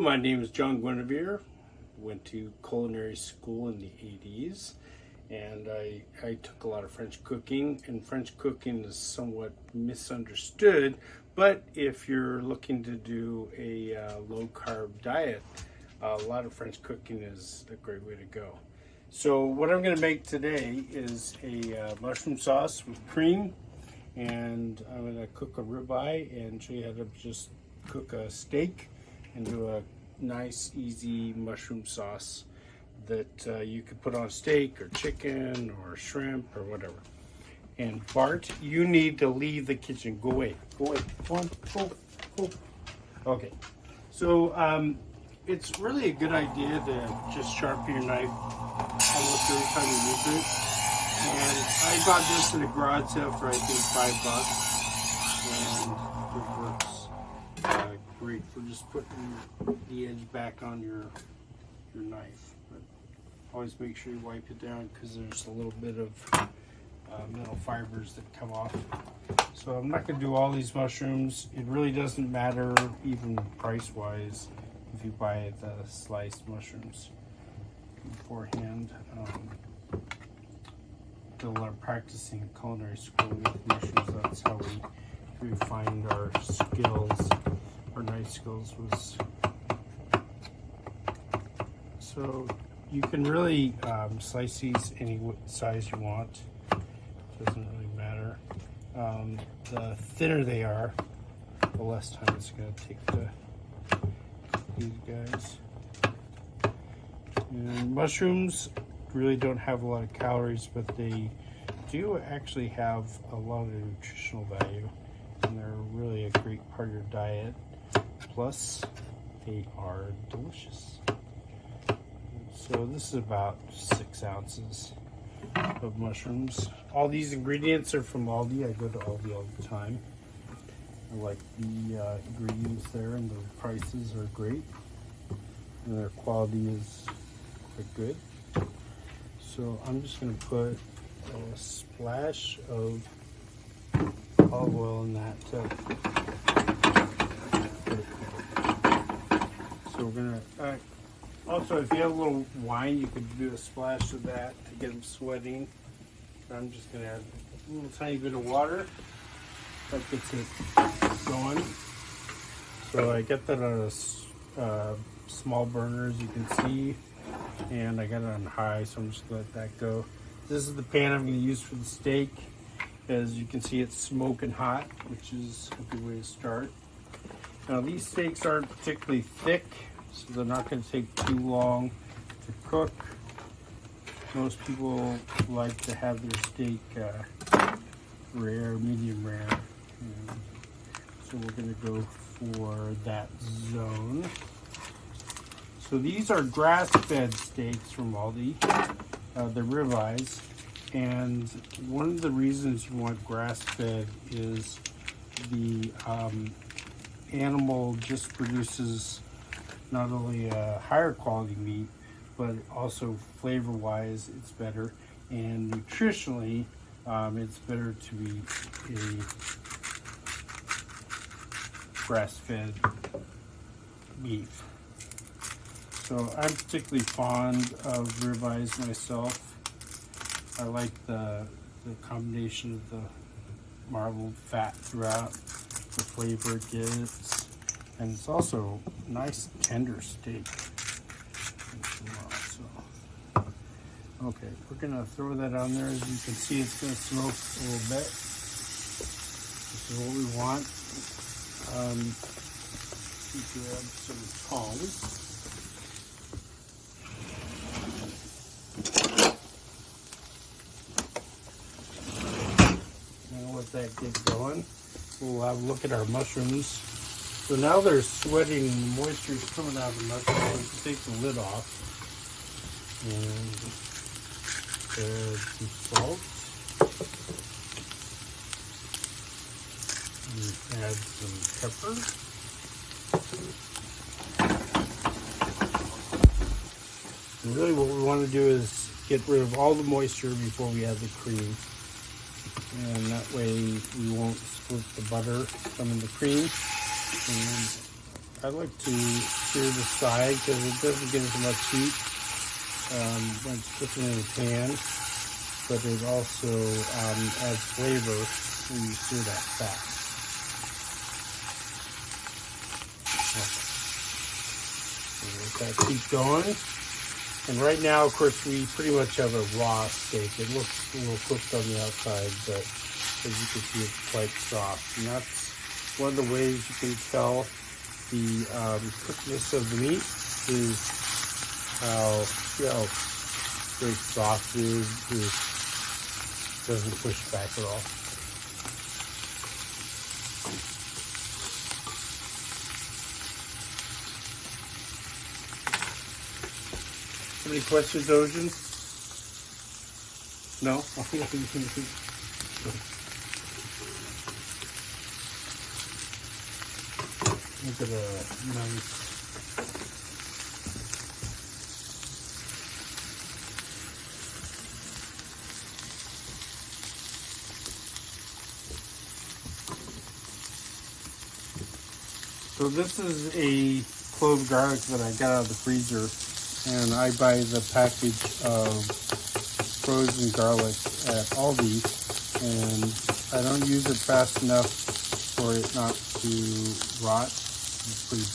my name is John Guinevere. Went to culinary school in the 80s, and I took a lot of French cooking, and French cooking is somewhat misunderstood, but if you're looking to do a low-carb diet, a lot of French cooking is a great way to go. So what I'm going to make today is a mushroom sauce with cream, and I'm going to cook a ribeye and show you how to just cook a steak and do a nice, easy mushroom sauce that you could put on steak or chicken or shrimp or whatever. And Bart, you need to leave the kitchen. Go away. Go away. Go on. Go. Okay. So it's really a good idea to just sharpen your knife almost every time you use it. And I got this at a garage sale for I think $5, and it works great for just putting the edge back on your knife. But always make sure you wipe it down because there's a little bit of metal fibers that come off. So I'm not going to do all these mushrooms. It really doesn't matter, even price wise, if you buy the sliced mushrooms beforehand. Did a lot of practicing in culinary school with mushrooms. That's how we refined our skills. Our knife skills was. So you can really slice these any size you want. Doesn't really matter. The thinner they are, the less time it's going to take to these guys. And mushrooms really don't have a lot of calories, but they do actually have a lot of nutritional value, and they're really a great part of your diet. Plus, they are delicious. So this is about 6 ounces of mushrooms. All these ingredients are from Aldi. I go to Aldi all the time. I like the ingredients there, and the prices are great, and their quality is quite good. So I'm just going to put a splash of olive oil in that. So we're going to, also if you have a little wine, you could do a splash of that to get them sweating. I'm just going to add a little tiny bit of water. That gets it going. So I get that on a small burner, as you can see, and I got it on high, so I'm just going to let that go. This is the pan I'm going to use for the steak. As you can see, it's smoking hot, which is a good way to start. Now these steaks aren't particularly thick, so they're not going to take too long to cook. Most people like to have their steak rare, medium rare. And so we're going to go for that zone. So these are grass-fed steaks from Aldi. They're ribeyes. And one of the reasons you want grass-fed is the animal just produces not only a higher quality meat, but also flavor-wise it's better, and nutritionally it's better to be a grass-fed beef. So I'm particularly fond of ribeyes myself. I like the combination of the marbled fat throughout, the flavor it gives, and it's also a nice tender steak. So, okay, we're gonna throw that on there. As you can see, it's gonna smoke a little bit. This is what we want. Grab some tongs. Let that get going. We'll have a look at our mushrooms. So now they're sweating, the moisture is coming out of the mushrooms. So take the lid off and add some salt and add some pepper. And really what we want to do is get rid of all the moisture before we add the cream. And that way we won't split the butter from the cream. And I like to sear the side because it doesn't get as much heat when it's cooking in the pan, but it also adds flavor when you sear that fat. Okay. Let that keep going. And right now, of course, we pretty much have a raw steak. It looks a little cooked on the outside, but as you can see, it's quite soft. And that's one of the ways you can tell the cookedness of the meat is how, very soft it is. It doesn't push back at all. Any questions, Ocean? No? Look at a nice So this is a clove garlic that I got out of the freezer, and I buy the package of frozen garlic at Aldi, and I don't use it fast enough for it not to rot. It's pretty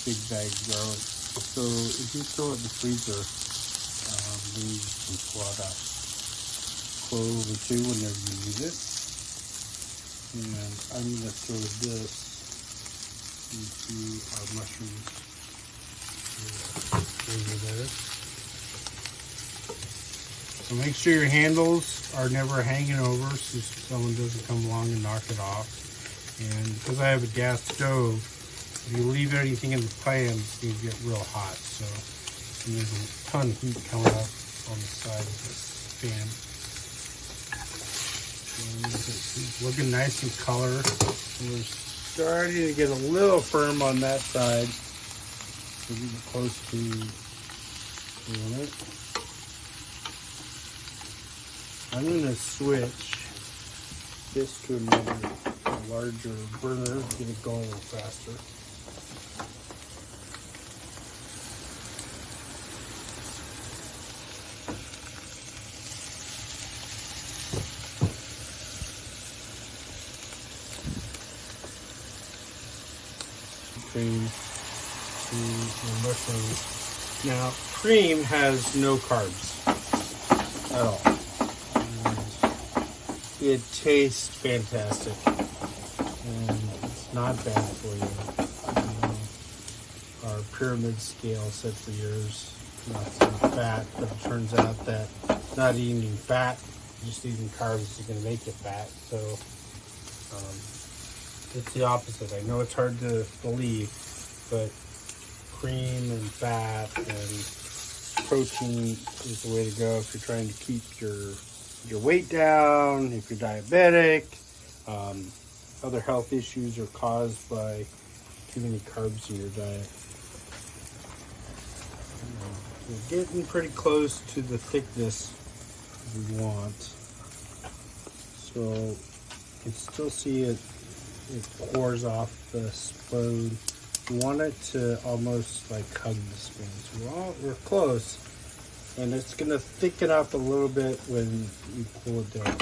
big bag of garlic. So if you throw it in the freezer, then you can pull out a clove or two whenever you use it. And I'm going to throw this into our mushrooms over there. So make sure your handles are never hanging over so someone doesn't come along and knock it off. And because I have a gas stove, if you leave anything in the pan, it's going to get real hot. So there's a ton of heat coming up on the side of this pan. And it's looking nice in color. And we're starting to get a little firm on that side. We're getting close to doing it. I'm going to switch this to another larger burner, get it going a little faster. Cream, cheese, and mushrooms. Now, cream has no carbs at all. It tastes fantastic, and it's not bad for you. Our pyramid scale said for years not to eat fat, but it turns out that not eating fat, just eating carbs is going to make you fat. So it's the opposite. I know it's hard to believe, but cream and fat and protein is the way to go if you're trying to keep your weight down, if you're diabetic. Other health issues are caused by too many carbs in your diet. We're getting pretty close to the thickness we want. So you can still see it pours off the spoon. You want it to almost like hug the spoon. So we're close. And it's going to thicken up a little bit when you pull it down.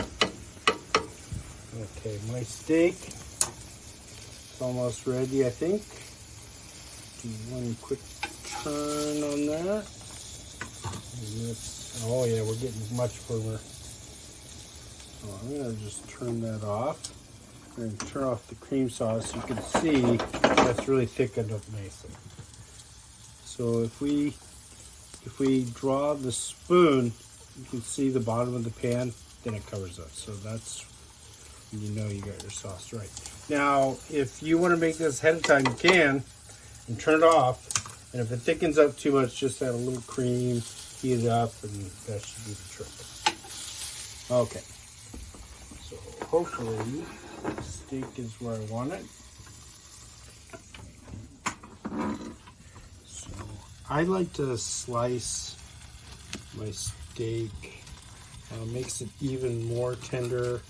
Okay, my steak is almost ready, I think. Do one quick turn on that. Oh yeah, we're getting much firmer. Oh, I'm going to just turn that off. I'm going to turn off the cream sauce so you can see that's really thickened up nicely. So if we draw the spoon, you can see the bottom of the pan, then it covers up. So that's when you know you got your sauce right. Now, if you want to make this ahead of time, you can, and turn it off. And if it thickens up too much, just add a little cream, heat it up, and that should do the trick. Okay. So hopefully the steak is where I want it. I like to slice my steak. Makes it even more tender.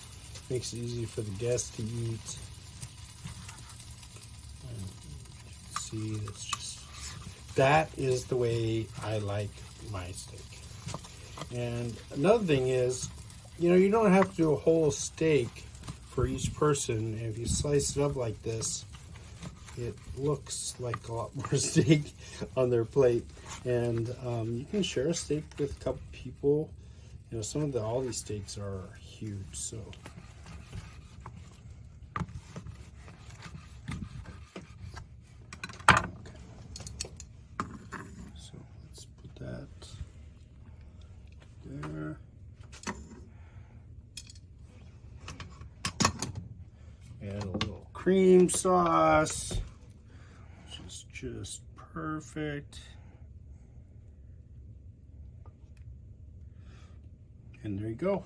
Makes it easy for the guests to eat. And you can see, that is the way I like my steak. And another thing is, you don't have to do a whole steak for each person. If you slice it up like this, it looks like a lot more steak on their plate. And you can share a steak with a couple people. Some of the Aldi steaks are huge, so. Okay. So let's put that there. Add a little cream sauce, which is just perfect. And there you go.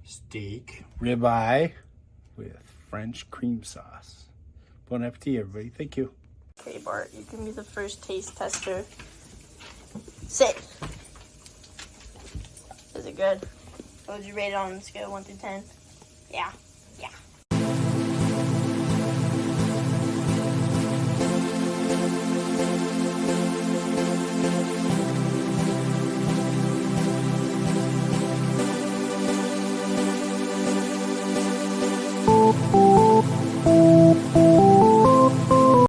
Steak ribeye with French cream sauce. Bon appetit, everybody. Thank you. Okay, Bart, you can be the first taste tester. Sit. Is it good? What would you rate it on a scale of 1 to 10? Yeah.